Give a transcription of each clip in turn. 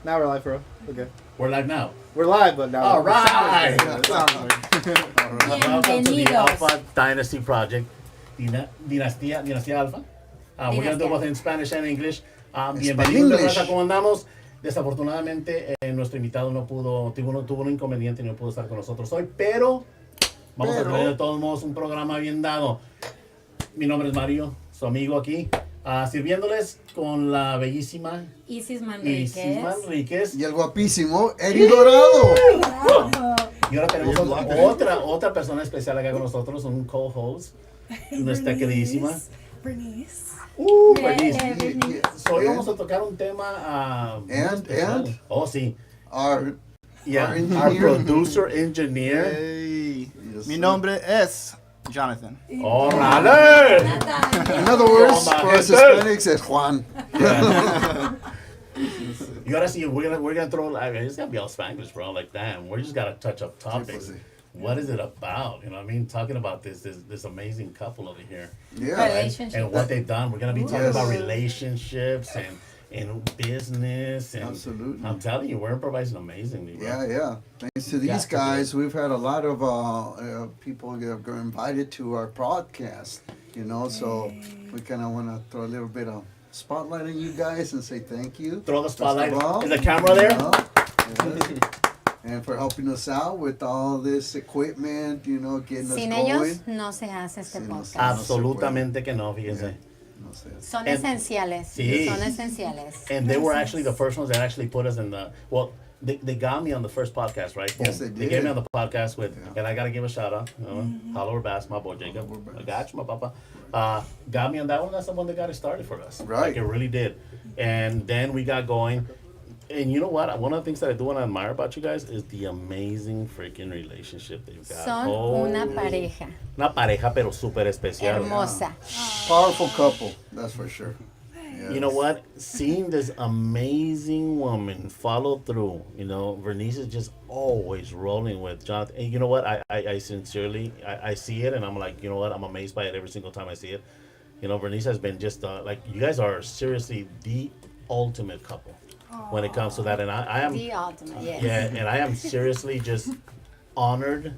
Now we're live, bro. Okay. We're live now. We're live, but now. All right. Welcome to the Bienvenidos. Alpha Dynasty Project, Dynasty Alpha. We're going to do both in Spanish and English. Bienvenidos, de raza, ¿cómo andamos? Desafortunadamente, nuestro invitado tuvo un inconveniente y no pudo estar con nosotros hoy, pero vamos a tener de todos modos un programa bien dado. Mi nombre es Mario, su amigo aquí, sirviéndoles con la bellísima Isis Isis Manríquez. Y el guapísimo Eddie Dorado. Y ahora tenemos otra persona especial acá con nosotros, un co-host, nuestra queridísima Bernice. Bernice. Hoy vamos a tocar un tema And? Oh, sí. Our Our producer, engineer. Hey. Yes, Mi sir. nombre es Jonathan. ¡Órale! In other words, Toma, for us gente. Hispanics, es Juan. You gotta see, we're gonna throw, I mean, it's gonna be all Spanglish, bro. Like, damn, we just gotta touch up topics. Sí. What is it about? You know what I mean? Talking about this amazing couple over here. Yeah. Relationship. And what they've done. We're gonna be talking Yes. about relationships and business. And Absolutely. I'm telling you, we're improvising amazingly, bro. Yeah. Thanks to these guys, we've had a lot of people that have got invited to our podcast, so we kind of want to throw a little bit of spotlight on you guys and say thank you. Throw the spotlight. First of all, Is the camera there? yes. And for helping us out with all this equipment, getting Sin us ellos going. no se hace este Sí, no podcast. se- Absolutamente que no, fíjense. No sé. Son And- esenciales. Sí. Son esenciales. And they were actually the first ones that actually put us in the, well, they got me on the first podcast, right? Yes, they They did. gave me on the podcast with, Yeah. and I got to give a shout out, Holler Bass, my boy Jacob. Holler Bass. I got you, my papa. Got me on that one. That's the one that got it started for us. Right. Like it really did. And then we got going. And you know what? One of the things that I do want to admire about you guys is the amazing freaking relationship that you've got. Son una pareja Una pareja, pero súper especial. hermosa. Powerful couple, that's for sure. You know what? Seeing this amazing woman follow through, Bernice is just always rolling with Jonathan. And you know what? I sincerely, I see it and I'm like, you know what? I'm amazed by it every single time I see it. Bernice has been just like, you guys are seriously the ultimate couple when it comes to that. And I am, The ultimate, yes. yeah, and I am seriously just honored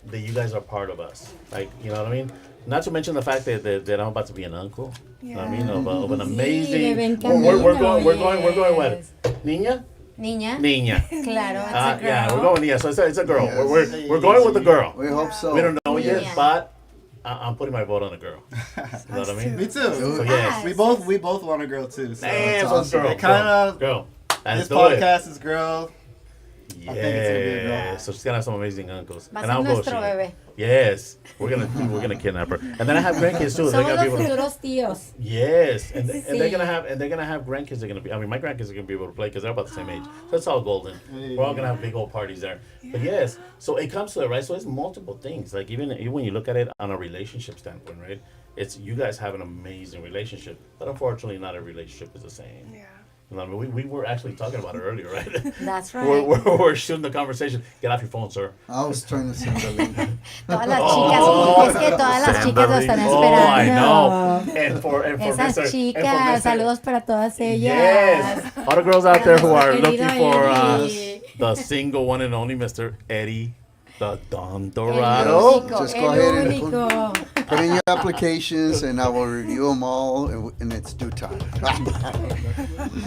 that you guys are part of us. Like, you know what I mean? Not to mention the fact that I'm about to be an uncle. You know what I mean? Of an amazing. bebé en We're camino, going what? yes. Niña? Niña. Niña. Claro, it's a girl. Yeah, we're going Niña. So it's a girl. Yes. We're going with the girl. We hope so. We don't know yet, Niña. but I'm putting my vote on the girl. You know what I mean? Me too. So yes. We both want a girl too. So Damn, it's so awesome. girl. It kinda- Girl. Let's This do it. podcast is girl. I think it's gonna be a Yeah, girl. so she's gonna have some amazing uncles. Va a And ser I'll go. nuestro bebé. Yes, we're gonna kidnap her, and then I have grandkids too. They're Somos gonna be los able to. futuros tíos. Yes, and they're Sí. gonna have grandkids. They're gonna be. I mean, my grandkids are gonna be able to play because they're about the same age. So it's all golden. We're all gonna have big old parties there. But yes, so it comes to it, right? So it's multiple things. Like even when you look at it on a relationship standpoint, right? It's you guys have an amazing relationship, but unfortunately, not every relationship is the same. Yeah. You know what I mean, we were actually talking about it earlier, right? That's right. We're shooting the conversation. Get off your phone, sir. I was trying to send the link. Todas las chicas, es que todas las chicas lo están esperando. Oh, I know. And for Esas Mr. chicas, saludos para todas ellas. Yes. All the girls out there who are Querido looking for Eddie. the single one and only Mr. Eddie, the Don El Dorado. único, Just go el ahead and único. Put in your applications, and I will review them all in its due time.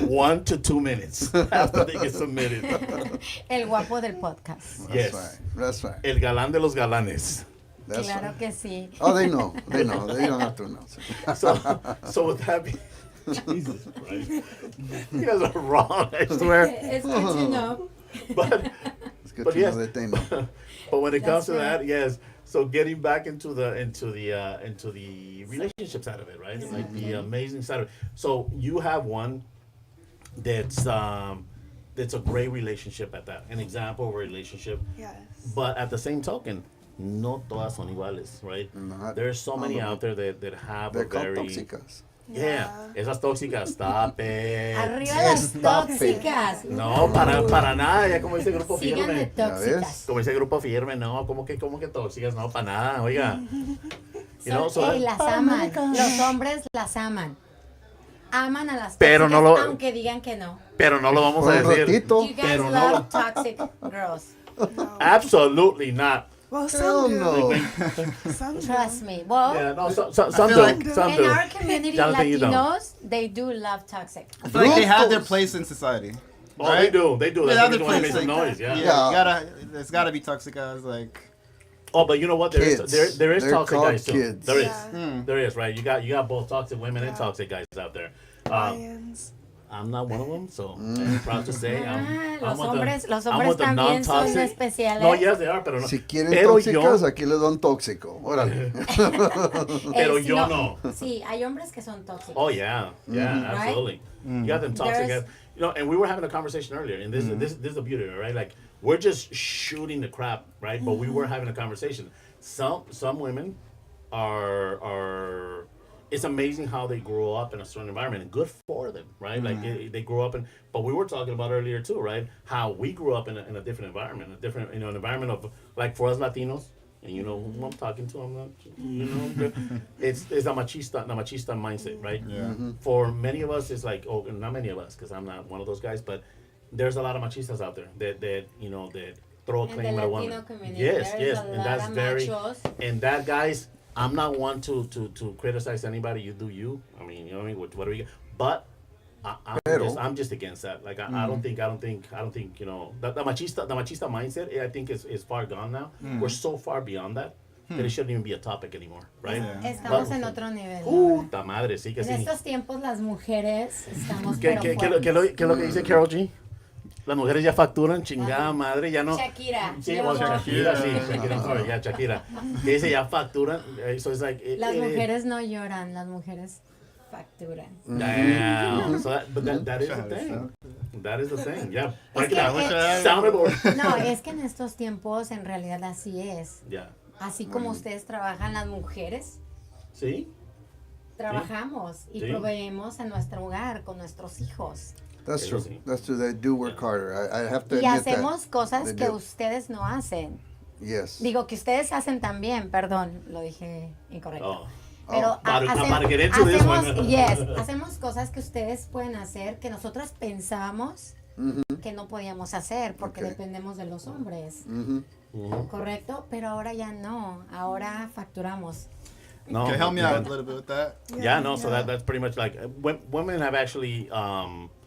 1 to 2 minutes after they get submitted. El guapo del podcast. Yes. That's right. El galán de los galanes. That's Claro right. que sí. Oh, they know. They know. They don't have to announce it. So with that being, Jesus Christ, you guys are wrong. I swear. It's good to know. But It's good But to yes. know that they know. but when it comes That's to right. that, yes. So getting back into the relationship side of it, right? Like the amazing side of it. So you have one that's a great relationship at that. An example of a relationship. Yes. But at the same token, no todas son iguales, right? Not There's so all many of them. out there that have They're a called very toxicas. yeah. Esas tóxicas, stop it. Arriba las Stop it. tóxicas. No, para nada, ya como dice grupo Sigan de firme. tóxicas. Como dice grupo firme, no, como que tóxicas, no, para nada, oiga. You know, so Ey, that- las aman. Los hombres las aman. Aman a las tóxicas, Pero no lo- aunque digan que no. Pero no lo vamos Por a un decir. Do ratito. you guys Pero no love toxic girls? No. Absolutely not. Well, Hell some do. no. Some do. Trust me. Well, Yeah, no, some feel do. like- Some in do. our community, Jonathan, you don't. Latinos, they do love toxic. I feel like they have their Brutos. place in society. Oh, they right? do. They do. They That's have the their reason why they make place. some Like, noise. Yeah. yeah. There's gotta be toxic guys. Like, Oh, but you know what? There is Kids. there is They're toxic called guys too. kids. There is. Yeah. There is, right? You got both toxic women and Yeah. toxic guys out there. Lions. I'm not one of them, so I'm proud to say I'm Los with hombres, los I'm hombres with the también son non-toxic. especiales. No, yes, they are, pero no. Si quieren Pero tóxicas, yo, aquí les dan tóxico. Órale. pero Sí, yo no. Sí, hay hombres que son tóxicos. Oh yeah, yeah, absolutely. You got them toxic There's- guys. You know, and we were having a conversation earlier, and this is the beauty of it, right? Like we're just shooting the crap, right? But we were having a conversation. Some women are it's amazing how they grow up in a certain environment, and good for them, right? Like they grow up in. But we were talking about earlier too, right? How we grew up in a different environment, a different an environment of like for us Latinos, and you know who I'm talking to. I'm not, you know, it's a machista mindset, right? Yeah. For many of us, it's like, oh, not many of us, because I'm not one of those guys, but there's a lot of machistas out there that you know that throw a In claim the at a Latino woman. community, Yes, there's yes, a and lot that's of very machos. and that guys. I'm not one to criticize anybody. You do you. I mean, you know what I mean. What do we get? But I'm just against that. Like I don't think you know the machista mindset. I think is far gone now. We're so far beyond that that it shouldn't even be a topic anymore, right? Yeah. Estamos en otro nivel. Puta madre, sí que En sí. estos tiempos las mujeres estamos ¿Qué, pero qué, fuertes. qué es lo que dice Carol G? Las mujeres ya facturan, chingada madre, ya no. Shakira. Sí, yo- o Shakira, sí, Shakira, I'm sorry, yeah, Shakira. Que dice ya facturan, so it's like. Las mujeres no lloran, las mujeres facturan. Damn. So that is the thing. That is the thing, yeah. Es que, Soundboard. no, es que en estos tiempos en realidad así es. Yeah. Así como ustedes trabajan las mujeres, ¿Sí? trabajamos y Sí. proveemos en nuestro hogar con nuestros hijos. That's Eso true. sí. That's true. They do work harder. I have to Y admit hacemos that. cosas They que do. ustedes no hacen. Yes. Digo que ustedes hacen también, perdón, lo dije incorrecto. Oh. Pero Para get into this one. hacemos cosas que ustedes pueden hacer que nosotros pensábamos que no podíamos hacer porque Okay. dependemos de los hombres, Mm-hmm. ¿correcto? Pero ahora ya no, ahora facturamos. No. can you help me out a little bit with that? Yeah, no, so that's pretty much like women have actually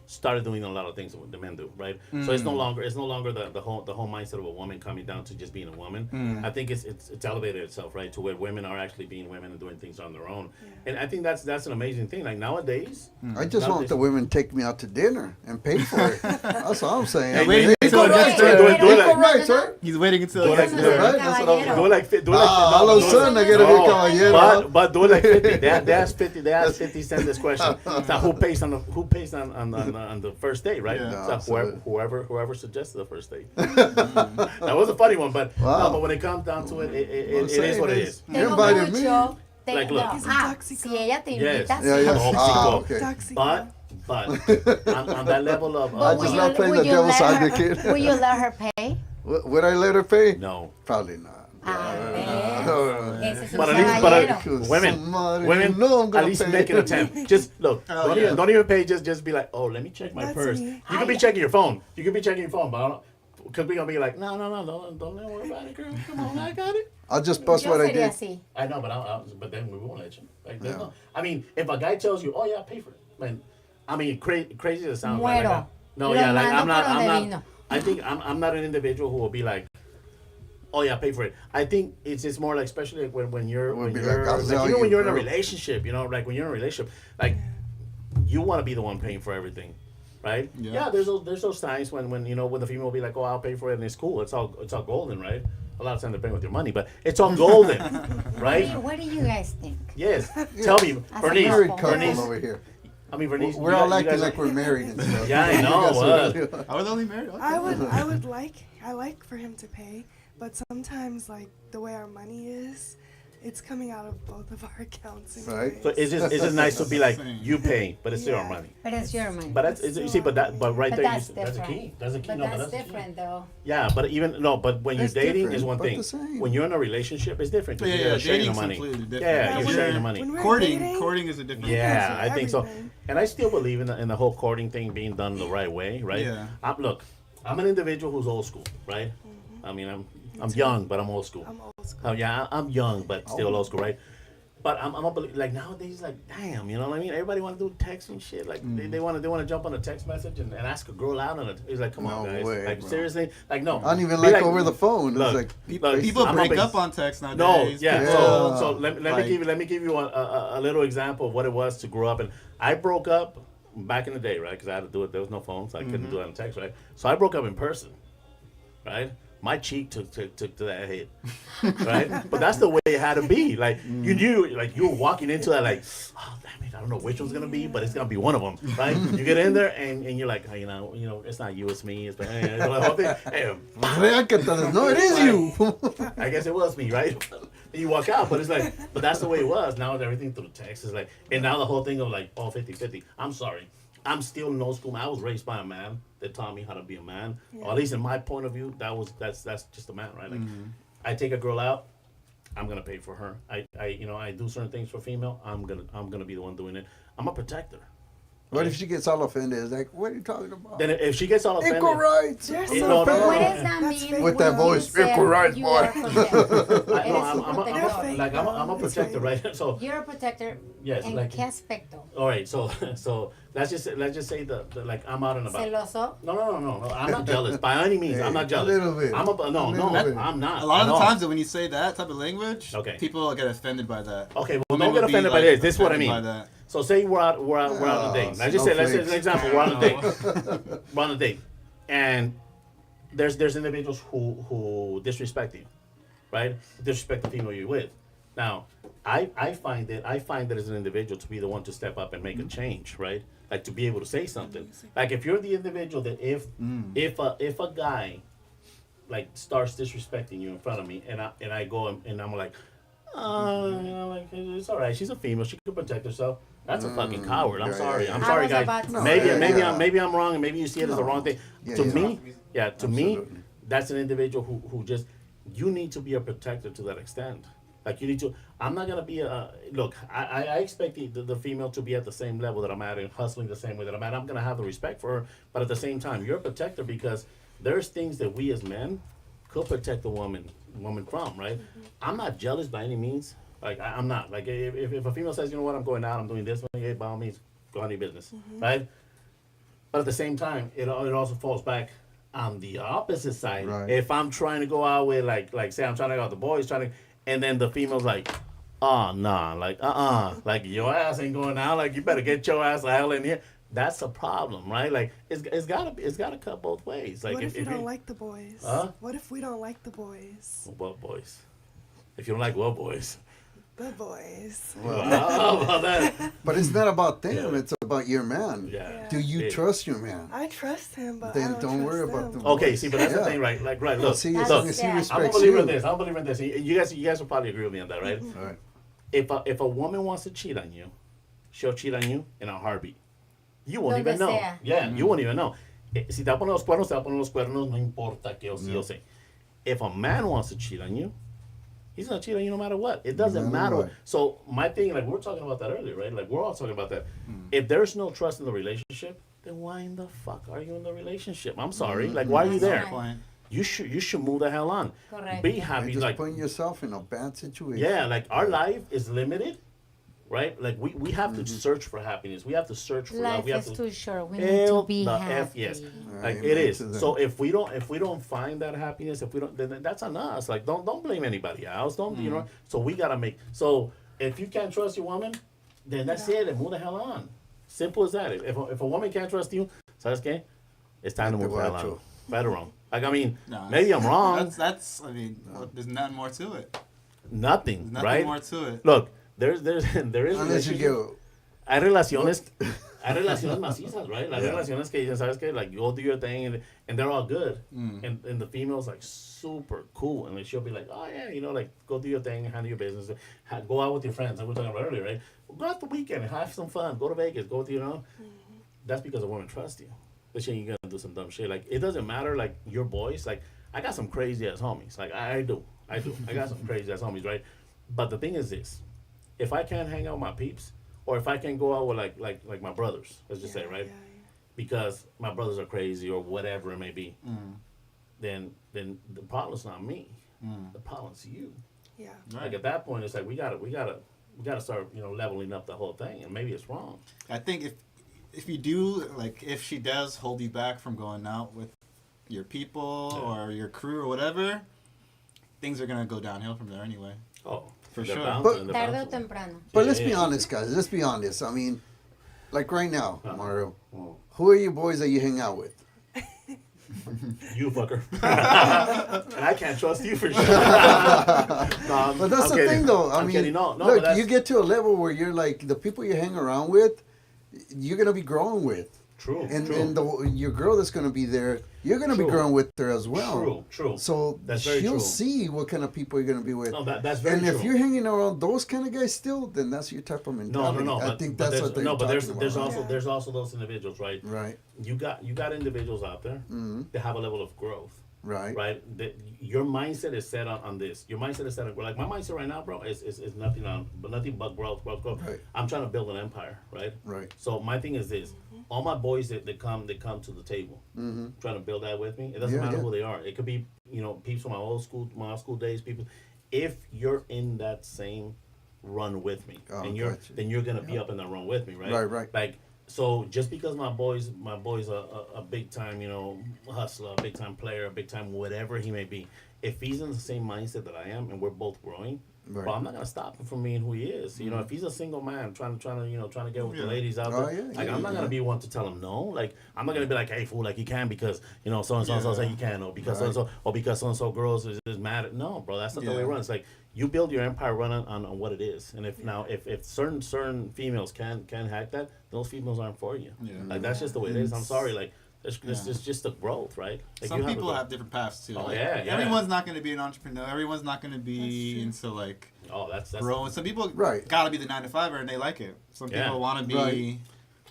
started doing a lot of things that the men do, right? So it's no longer the whole mindset of a woman coming down to just being a woman. I think it's elevated itself, right, to where women are actually being women and doing things on their own. And I think that's an amazing thing. Like nowadays, I just want the women to take me out to dinner and pay for it. That's all I'm saying. Hey, wait, hey, until do it it, gets do it, to- do it, do it like- Right, sir. He's waiting until Do it it gets like- there. Right, that's what I'm Caballero. do it like do it like all of a sudden I gotta No. be caballero. But do it like 50. They asked 50. They asked 50 Cent this question. So who pays on the first date, right? Yeah. So Absolutely. whoever suggested the first date. That was a funny one, but Wow. no, but when it comes down to it, it I'm is saying what it is- is. You Tengo invited me. mucho. Like, look. He's a toxico. Si ella te Yes. invita, Yeah, yeah. Toxico. Ah, okay. Toxic. But on that level of I just love playing the devil's advocate. will you let her pay? Would I let her pay? no. Probably not. Ah, No. ese es un But at least, caballero. women, No, I'm gonna at least pay. make an attempt. Just look, Oh, yeah. don't even pay. Just be like, oh, let me check my That's purse. me. You could be checking your phone. You could be checking your phone, but I don't. Because we're gonna be like, no, don't worry about it, girl. Come on, I got it. I'll just bust Yo what I sería did. así. I know, but then we won't let you. Like, there's Yeah. no. I mean, if a guy tells you, oh yeah, pay for it, man. I mean, crazy as it sounds. Right? Muero. No, Lo yeah, like mando por donde I'm vino. not. I think I'm not an individual who will be like, oh yeah, pay for it. I think it's more like, especially like when you're Would when be you're like, I'll like, sell even you, when you're in a bro. relationship, you know, like when you're in a relationship, like you want to be the one paying for everything, right? Yeah. There's those times when you know when the female will be like, oh, I'll pay for it, and it's cool. It's all golden, right? A lot of times they're paying with your money, but it's all golden, right? What do you guys think? Yes. Tell me, As a Bernice. Married couple. couple Bernice. over here. I mean, Bernice. We're you all guys- you acting guys like we're married and stuff. Yeah, I know, You guys what? I was only married. Okay. I like for him to pay, but sometimes like the way our money is, It's coming out of both of our accounts. Right. So it's just nice to be like Same. you pay, but it's still our Yeah. money. But it's your money. But that's you see, but right But there, that's that's a different. key. That's a key. But No, that's the key. different though. Yeah, but but when you're It's dating is different, one but thing. the same. When you're in a relationship, it's different. 'cause Yeah, you're sharing the dating's money. completely different. Yeah, Yeah, you're when sharing the we're- money. when we're Courting, dating, courting is a different. Yeah, for I think so. everything. And I still believe in the whole courting thing being done the right way, right? Yeah. Look, I'm an individual who's old school, right? I mean, I'm young, but I'm old school. I'm old school. Oh yeah, I'm young, but still old school, right? But I'm a like nowadays, like damn, you know what I mean? Everybody want to do text and shit. Like they want to jump on a text message and ask a girl out, and it's like, come on, No guys, way, like bro. seriously, like no. I don't even Be like over the phone. Look, It's like look, People I'm not break big- up on text nowadays. No, yeah. People, So let like- me give you a little example of what it was to grow up. And I broke up back in the day, right? Because I had to do it. There was no phone, so I couldn't do it on text, right? So I broke up in person, right? My cheek took to that hit, right? But that's the way it had to be. Like you knew, like you were walking into that, like, oh damn it, I don't know which one's gonna be, but it's gonna be one of them, right? You get in there and you're like, oh, you know, it's not you, it's me. It's the whole thing. Hey, no, it is you. I guess it was me, right? And you walk out, but it's like, but that's the way it was. Now everything through text is like, and now the whole thing of like, oh, 50-50. I'm sorry. I'm still in old school. I was raised by a man that taught me how to be a man. Or at least in my point of view, that's just a man, right? Like, I take a girl out, I'm gonna pay for her. I do certain things for female. I'm gonna be the one doing it. I'm a protector. What if she gets all offended? It's like, what are you talking about? Then if she gets all offended, Equal rights. There's No, some no, But no, what no. does that That's mean? fake. With that when voice, you say equal rights, you boy. are a protector? I, no, Eres un I'm protector. a, like I'm a That's protector, fake. right? So You're a protector. Yes, ¿En like- qué aspecto? all right, so let's just say the like I'm out and about. Celoso. No. I'm not jealous by any means. I'm not A jealous. little bit. I'm a no, A little bit. I'm not. A lot of at the all. times when you say that type of language, Okay. people get offended by that. Okay, well, Women don't get would be, offended by like, this. This is what I offended mean. by that. So say we're out on a date. Let's just say an example. We're on a date. We're on a date, and there's individuals who disrespect you, right? Disrespect the female you're with. Now, I find that as an individual to be the one to step up and make a change, right? Like to be able to say something. Like if you're the individual that if a guy like starts disrespecting you in front of me, and I go and I'm like, like it's all right. She's a female. She can protect herself. That's a fucking coward. I'm yeah, sorry. yeah, I'm yeah. sorry, I was guys. about to Maybe say. maybe I'm wrong, and maybe you see it as the wrong thing. Yeah, to yeah. me, to me, Absolutely. that's an individual who just you need to be a protector to that extent. Like you need to. I'm not gonna be a look. I expect the female to be at the same level that I'm at and hustling the same way that I'm at. I'm gonna have the respect for her, but at the same time, you're a protector because there's things that we as men could protect the woman from, right? I'm not jealous by any means. Like I'm not. Like if a female says, you know what, I'm going out, I'm doing this, hey, by all means, go on your business, right? But at the same time, it also falls back on the opposite side. Right. If I'm trying to go out with like say I'm trying to go out, the boys trying to, and then the female's like, oh nah, like like your ass ain't going out. Like you better get your ass the hell in here. That's a problem, right? Like it's gotta cut both ways. Like What if you don't like the boys? Huh? What if we don't like the boys? what boys? If you don't like what boys? The boys. How about that? But it's not about them. Yeah. It's about your man. Yeah. Do you Yeah. trust your man? I trust him, but Then I don't worry trust about them. the Okay, see, but that's the Yeah. thing, right? Like, right, Well, look, see, as That's- long as he yeah. I'm a respects believer you. in this. I'm a believer in this. You guys will probably agree with me on that, right? All right. If a woman wants to cheat on you, she'll cheat on you in a heartbeat. You won't even Donde know. sea. Yeah, you won't even know. Si te va a poner los cuernos, te va a poner los cuernos, no importa que yo sí o sé. If a man wants to cheat on you, he's gonna cheat on you no matter what. It doesn't No matter matter. what. So my thing, like we were talking about that earlier, right? Like we're all talking about that. If there's no trust in the relationship, then why in the fuck are you in the relationship? I'm sorry. Like why are you there? That's right. You should move the hell on. Correct. Be You're happy. just Like putting yourself in a bad situation. yeah, like our life is limited, right? Like we have to search for happiness. We have to search for love. Life We have is to too short. We need hell to be the happy. F yes. Like Amen it is. to that. So if we don't find that happiness, if we don't, then that's on us. Like don't blame anybody else. Don't you know? So we gotta make. So if you can't trust your woman, then that's it. And move the hell on. Simple as that. If a woman can't trust you, ¿sabes qué? It's time to Vete move the hell on. guacho. Right or wrong? Like I mean, No, maybe I'm wrong. That's. I mean, there's nothing more to it. Nothing, There's nothing right? more to it. there is Unless you relationship- go, hay relaciones Hay relaciones macizas, right? Las relaciones que dicen, ¿sabes qué? Like, go do your thing, and they're all good. And the female's, like, super cool. And then she'll be like, oh, yeah, you know, like, go do your thing, handle your business. Go out with your friends. Like we were talking about earlier, right? Go out the weekend, have some fun. Go to Vegas. Go with, you know. That's because a woman trusts you. But she ain't gonna do some dumb shit. Like, it doesn't matter, like, your boys. Like, I got some crazy-ass homies. Like, I do. I got some crazy-ass homies, right? But the thing is this. If I can't hang out with my peeps, or if I can go out with like my brothers, let's just say, right? Yeah. Because my brothers are crazy or whatever it may be, then the problem's not me. The problem's you. Yeah. Right. Like at that point, it's like we gotta start, you know, leveling up the whole thing, and maybe it's wrong. I think if you do, like, if she does hold you back from going out with your people or your crew or whatever, things are gonna go downhill from there anyway. Oh, For they're sure. bound But- to, they're Tarde bound o to. temprano. But let's Yeah, be yeah. honest, guys. Let's be honest. I mean, like right now, Mario, Oh, who are your boys that you hang out with? you fucker. And I can't trust you for sure. No, But that's I'm the kidding. thing, though. I I'm mean, kidding. No, but look, that's, you get to a level where you're like the people you hang around with, you're gonna be growing with, true. and true. your girl that's gonna be there, you're gonna be True. growing with her as well. True. So That's very she'll true. see what kind of people you're gonna be with. No, that's very And true. if you're hanging around those kind of guys still, then that's your type of mentality. No. I But, think but that's there's, what they're no, but talking there's about. also Yeah. there's also those individuals, right? Right, You got individuals out there that have a level of growth, right. right? That your mindset is set on this. Your mindset is set on, like my mindset right now, bro, is nothing but growth. Right. I'm trying to build an empire, right? Right. So my thing is this: all my boys that come to the table, trying to build that with me. It doesn't Yeah, matter yeah. who they are. It could be, you know, peeps from my old school days, people. If you're in that same run with me, Oh, and gotcha. then you're gonna be up in that run with me, right? Right. Like, so just because my boy's a big time, you know, hustler, a big time player, a big time whatever he may be, if he's in the same mindset that I am and we're both growing, Right. bro, I'm not gonna stop him from being who he is. You know, if he's a single man trying to get with the Yeah. ladies out Oh, there, yeah, like yeah, I'm not yeah. gonna be one to tell him no. Like I'm not gonna be like, hey fool, like you can because you know so and so say you can, or because so and so, or because so and so girls is mad at. No, bro, that's not the way it Yeah. runs. Like you build your empire running on what it is, and if certain females can hack that, those females aren't for you. Yeah. Like that's just the way it is. I'm sorry, like it's just the growth, right? Like Some you people a- have different paths too. Oh, Like, yeah. Everyone's not going to be an entrepreneur. Everyone's not going to be That's into like Oh, that's growing. Some people Right. gotta be the 9-to-5er and they like it. Some Yeah. people want to be Right.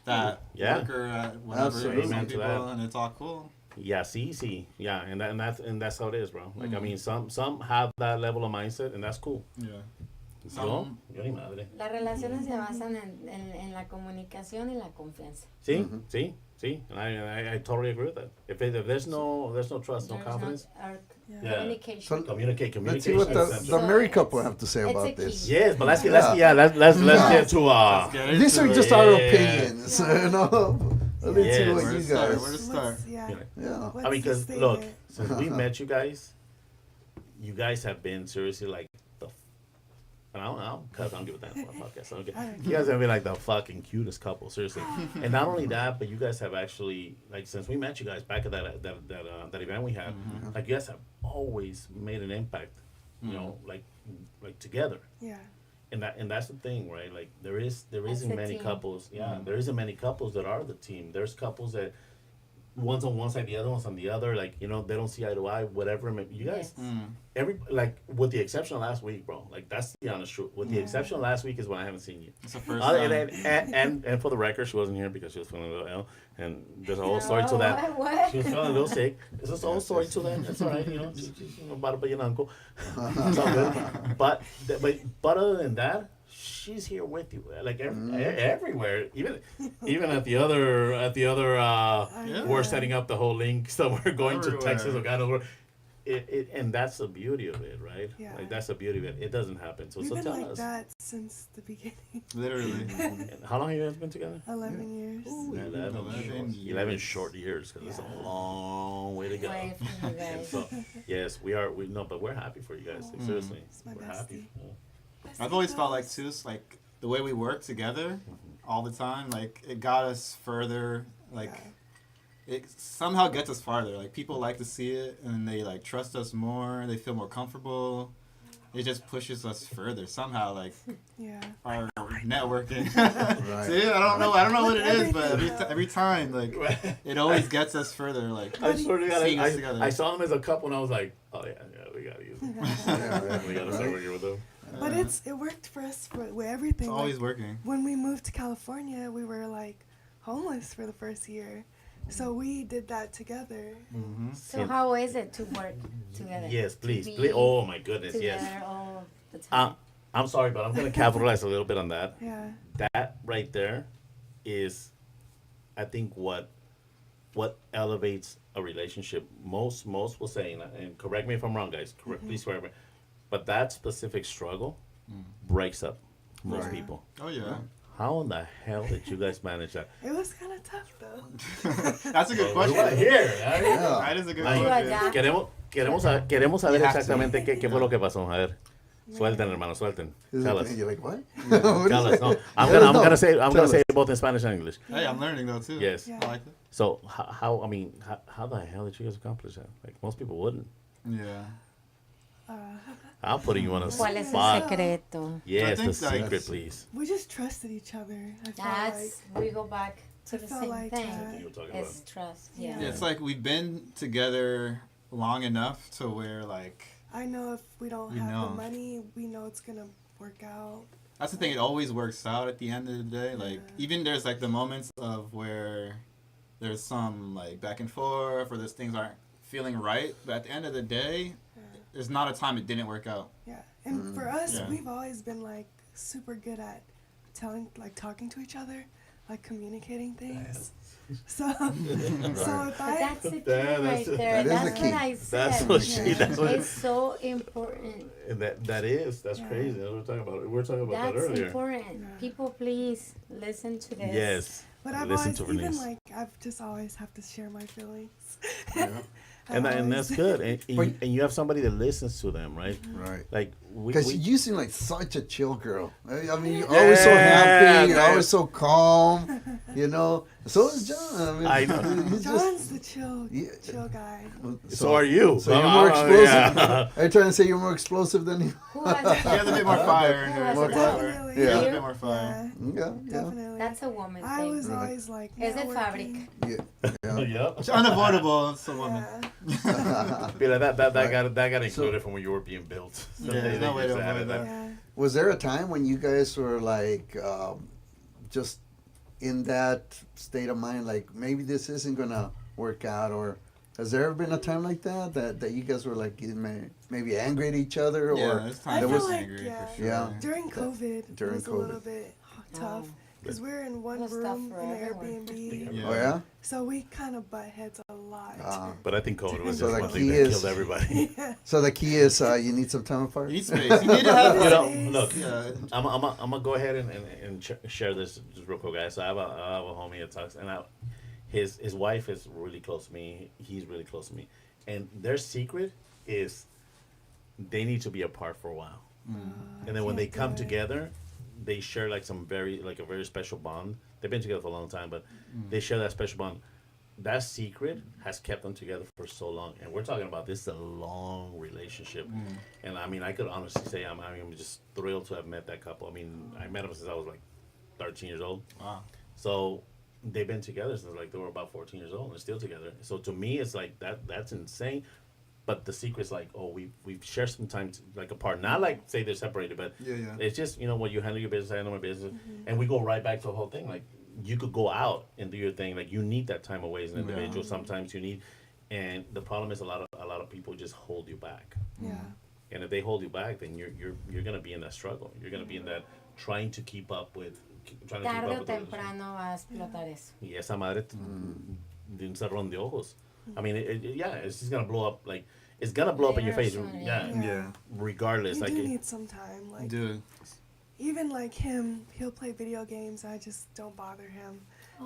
that Yeah. worker at whatever. Absolutely. Some Amen to people, that. and it's all cool. Yeah, see, yeah, and that's how it is, bro. Like I Mm. mean, some have that level of mindset, and that's cool. Yeah. Yo ni madre. Las relaciones se basan en la comunicación y la confianza. See, see, and I totally agree with that. If there's no trust, no There's confidence, Yeah. Yeah. Communication. So- communication. Let's see what is the married couple have to say It's a about key. this. yes, but let's Yeah. get to Let's get These into are it. just our Yeah. opinions, you know. Let's see Yes. what Where you to start? guys. Where to start? Yeah. Yeah. What's I mean, the because look, statement? since we met you guys have been seriously like the. And I don't give a damn about my podcast. I don't care. You guys have been like the fucking cutest couple, seriously. And not only that, but you guys have actually like since we met you guys back at that event we had, like you guys have always made an impact, you know, like together. Yeah. And that's the thing, right? Like there That's isn't the many team. couples. Yeah, there isn't many couples that are the team. There's couples that one's on one side, the other one's on the other. Like you know, they don't see eye to eye. Whatever. You guys, with the exception of last week, bro. Like that's the honest truth. With the exception of last week is when I haven't seen you. It's the first And for the record, she wasn't here because she was feeling a little ill, and there's a whole story to that. What? She was feeling a little sick. There's a whole story to that. That's all right, you know. She's about to be an uncle. It's all good. But other than that, she's here with you, like everywhere. Even at the other we're setting up the whole link. So we're going to Everywhere. Texas or God knows where. And that's the beauty of it, right? Yeah. Like that's the beauty of it. It doesn't happen. So We've been tell like us. that since the beginning. Literally. And how long have you guys been together? 11 years. 11 short years, because it's a long way to go. Away from you guys. So, yes, but we're happy for you guys. Like, seriously, It's my we're bestie. happy. Yeah. I've always felt like too, it's like the way we work together all the time, like it got us further. Like it somehow gets us farther. Like people like to see it, and they like trust us more. They feel more comfortable. It just pushes us further somehow. Like Yeah. our networking. Right. See, I don't know what it is, but Everything. every time, like, it always gets us further. Like, I swear to God, seeing us together. I saw them as a couple, and I was like, oh yeah, we gotta use them. We gotta start working with them. But it worked for us with everything. It's Like, always working. when we moved to California, we were like homeless for the first year. So we did that together. Mm-hmm. So how is it to work together? Yes, please, To be please. Oh my goodness, together yes. all the time. I'm sorry, but I'm gonna capitalize a little bit on that. Yeah. That right there is, I think, what elevates a relationship. Most will say, and correct me if I'm wrong, guys. Please correct me. But that specific struggle breaks up most Right. people. Oh yeah. How in the hell did you guys manage that? It was kind of tough though. That's a good We question. wanna hear, right? Yeah. That is a good Ay, question. queremos saber You have to. exactamente qué fue lo que pasó. A ver, suelten, hermano, suelten. Tell us. You're like, what? Tell us. No, I'm Let us gonna know. say Tell it us. both in Spanish and English. Hey, I'm learning though too. Yes. Yeah. I like it. So how the hell did you guys accomplish that? Like most people wouldn't. Yeah. I'm putting you on a ¿Cuál es el spot. secreto? Yes, I the think that secret, is- please. We just trusted each other. I felt That's we go back to I the felt same like thing. that. You were talking It's trust. Yeah. Yeah, it's like we've been together long enough to where like I know if we don't We have know. the money, we know it's gonna work out. that's the thing. It always works out at the end of the day. Like Yeah. even there's like the moments of where there's some like back and forth or those things aren't feeling right. But at the end of the day, Yeah. there's not a time it didn't work out. Yeah. And for us, Yeah. we've always been like super good at talking to each other, like communicating things. So if But I that's the key Yeah, right that's- there. that is That's the key. what I said. That's what she. That's what. It's so important. And that's Yeah. crazy. That's what we're talking about. We were talking about that That's earlier. important. Yeah. People, please listen to this. Yes. But I've Listen always to even Bernice. like I've just always have to share my feelings. Yeah. And that's good. And But- you have somebody that listens to them, right? Right. Like we. Because you seem like such a chill girl. I mean, you're always so happy. You're man. always so calm. You know. So is John. I mean, I know. he's John's the chill Yeah. guy. So are you. So you're more explosive. Yeah. Are you trying to say you're more explosive than him? Who has She has a bit more fire in her. More fire. Definitely. She has a Yeah. bit more fire. Yeah. Definitely. That's a woman I thing. was always like Es de networking. fabric. Yeah. Yeah. Yep. It's unavoidable. It's a woman. Yeah. Be like that got included from when you were being built. Yeah, They no way to just added avoid that. Yeah. Was there a time when you guys were like, just in that state of mind, like maybe this isn't gonna work out, or has there ever been a time like that you guys were like getting maybe angry at each other, Yeah, or there's I times I feel was like, angry yeah. for sure. Yeah. During COVID, During it was a COVID. little bit tough because we're in one It was tough room for in the everyone. Airbnb, Yeah. oh yeah, so we kind of butt heads a lot. Ah. But I think COVID was So just the one key thing that is- killed everybody. Yeah. so the key is you need some time apart. You need space. You need to have. You know, Space. look, Yeah. I'm gonna go ahead and share this just real quick, guys. So I have a homie that talks, and his wife is really close to me. He's really close to me, and their secret is they need to be apart for a while, and then when they come together, they share like a very special bond. They've been together for a long time, but they share that special bond. That secret has kept them together for so long, and we're talking about this is a long relationship. And I mean, I could honestly say I'm just thrilled to have met that couple. I mean, I met them since I was like 13 years old. Wow. So they've been together since like they were about 14 years old, and they're still together. So to me, it's like that's insane. But the secret's like, oh, we've shared some time like apart. Not like say they're separated, but Yeah, yeah. it's just what you handle your business, I handle my business, and we go right back to the whole thing. Like you could go out and do your thing. Like you need that time away as an individual. Sometimes you need, and the problem is a lot of people just hold you back. Yeah. And if they hold you back, then you're gonna be in that struggle. You're gonna be in that trying to keep up with. Trying to keep Tarde up o with the relationship. temprano va a explotar eso. Y esa madre de un cerrón de ojos. I mean, yeah, it's just gonna blow up. Like it's gonna blow up in your face. Later soon, Yeah, yeah. Yeah. regardless. You Like do need some time. Like Dude. even like him, he'll play video games. I just don't bother him,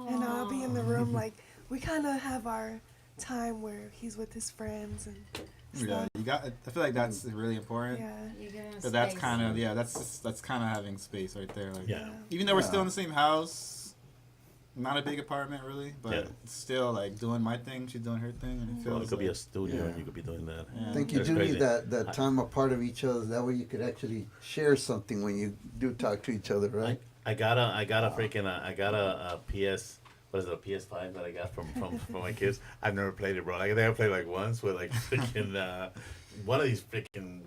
and I'll be in the room. Like we kind of have our time where he's with his friends and Yeah, you got. I feel like that's really important. yeah. You give them But that's space. kind of that's kind of having space right there. Like, Yeah. even though we're Yeah. still in the same house, not a big apartment really, but Yeah. still like doing my thing, she's doing her thing, and it well, feels it could be a like, studio, Yeah. and you could be doing that. Yeah. I think you That's do crazy. need that time apart of each other. That way you could actually share something when you do talk to each other, right? I got a PS. What is it, a PS5 that I got from my kids? I've never played it, bro. Like, I think I played like once with like freaking one of these freaking,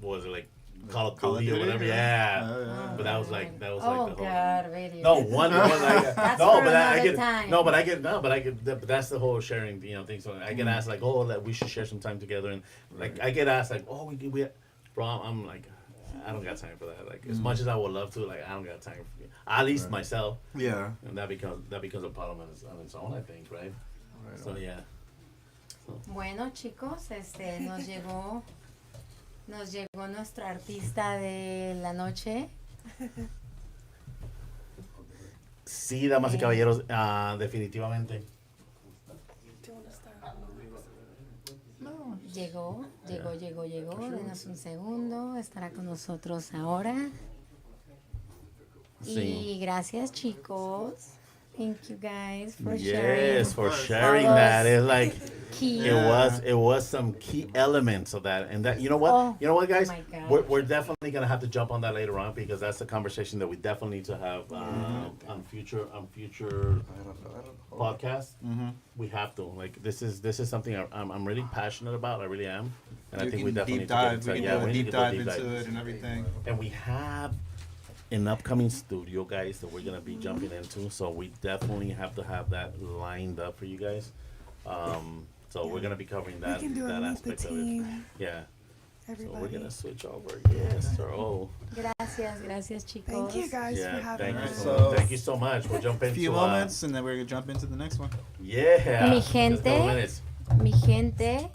what was it, like Call of Duty or whatever? Yeah. But that was like the whole. God, video. No, one like That's no, for but I another get time. no, but I get but that's the whole sharing, thing. So I get asked like, oh, that we should share some time together, and like I get asked like, oh, we, bro, I'm like, I don't got time for that. Like as much as I would love to, like I don't got time for it. At least myself. Yeah. And that becomes a problem on its own, I think, right? So yeah. Bueno, chicos, nos llegó nuestro artista de la noche. Sí, damas y caballeros, definitivamente. Do you want to start? Llegó. Denos un segundo. Estará con nosotros ahora. Sí. Y gracias, chicos. Thank you guys for Yes, for Of sharing all that. those It's like key. it was some key elements of that, and that you know what, guys, my God. we're definitely gonna have to jump on that later on because that's a conversation that we definitely need to have on future podcasts. We have to this is something I'm really passionate about. I really am, and I think we definitely deep dive. need to We get can into do a it. deep dive into it and everything. And we have an upcoming studio, guys, that we're gonna be jumping into. So we definitely have to have that lined up for you guys. So we're gonna be covering that We can do it that with the aspect of it. team. Yeah. So Everybody. we're gonna switch over. Yes, sir. Oh, Gracias, chicos. Thank you guys for yeah. having Thank you us. so much. Thank you so much. We'll jump A into few moments, and then we're gonna jump into the next one. yeah. Mi Just a couple gente. minutes. Mi gente,